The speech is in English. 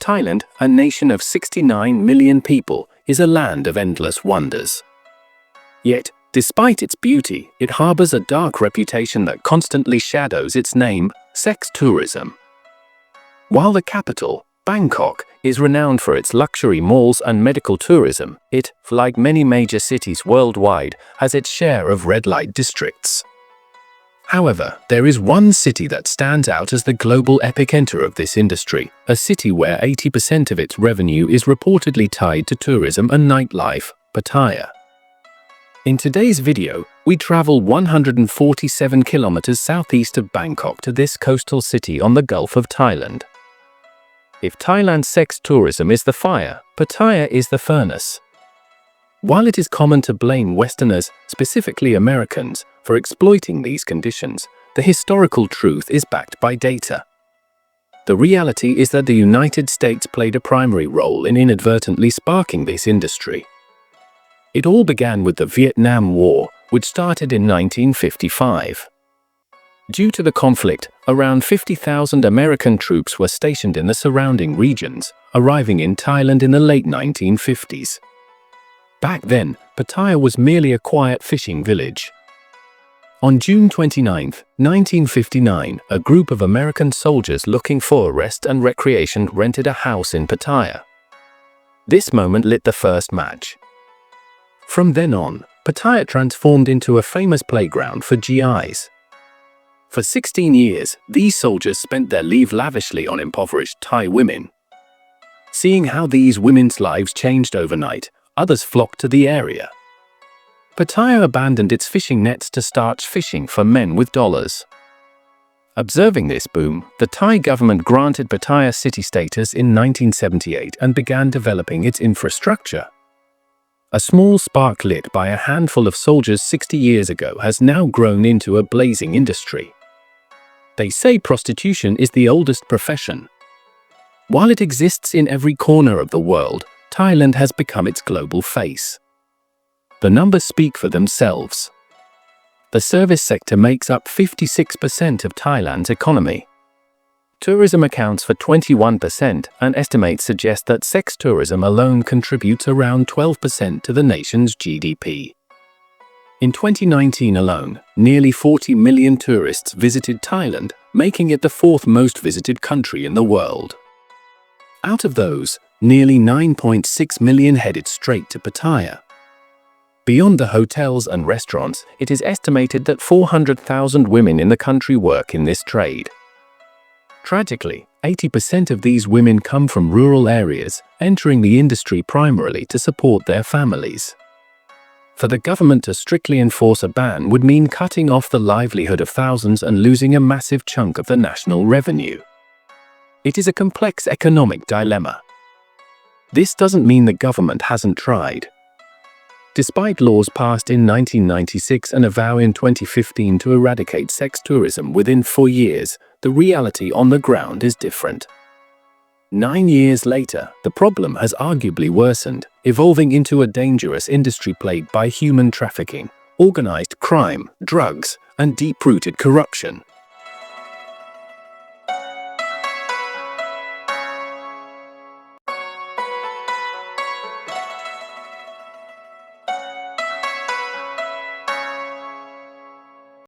Thailand, a nation of 69 million people, is a land of endless wonders. Yet, despite its beauty, it harbors a dark reputation that constantly shadows its name: sex tourism. While the capital, Bangkok, is renowned for its luxury malls and medical tourism, it, like many major cities worldwide, has its share of red light districts. However, there is one city that stands out as the global epicenter of this industry, a city where 80% of its revenue is reportedly tied to tourism and nightlife: Pattaya. In today's video, we travel 147 kilometers southeast of Bangkok to this coastal city on the Gulf of Thailand. If Thailand's sex tourism is the fire, Pattaya is the furnace. While it is common to blame Westerners, specifically Americans, for exploiting these conditions, the historical truth is backed by data. The reality is that the United States played a primary role in inadvertently sparking this industry. It all began with the Vietnam War, which started in 1955. Due to the conflict, around 50,000 American troops were stationed in the surrounding regions, arriving in Thailand in the late 1950s. Back then, Pattaya was merely a quiet fishing village. On June 29, 1959, a group of American soldiers looking for rest and recreation rented a house in Pattaya. This moment lit the first match. From then on, Pattaya transformed into a famous playground for GIs. For 16 years, these soldiers spent their leave lavishly on impoverished Thai women. Seeing how these women's lives changed overnight, others flocked to the area. Pattaya abandoned its fishing nets to start fishing for men with dollars. Observing this boom, the Thai government granted Pattaya city status in 1978 and began developing its infrastructure. A small spark lit by a handful of soldiers 60 years ago has now grown into a blazing industry. They say prostitution is the oldest profession. While it exists in every corner of the world, Thailand has become its global face. The numbers speak for themselves. The service sector makes up 56% of Thailand's economy. Tourism accounts for 21%, and estimates suggest that sex tourism alone contributes around 12% to the nation's GDP. In 2019 alone, nearly 40 million tourists visited Thailand, making it the fourth most visited country in the world. Out of those, nearly 9.6 million headed straight to Pattaya. Beyond the hotels and restaurants, it is estimated that 400,000 women in the country work in this trade. Tragically, 80% of these women come from rural areas, entering the industry primarily to support their families. For the government to strictly enforce a ban would mean cutting off the livelihood of thousands and losing a massive chunk of the national revenue. It is a complex economic dilemma. This doesn't mean the government hasn't tried. Despite laws passed in 1996 and a vow in 2015 to eradicate sex tourism within 4 years, the reality on the ground is different. 9 years later, the problem has arguably worsened, evolving into a dangerous industry plagued by human trafficking, organized crime, drugs, and deep-rooted corruption.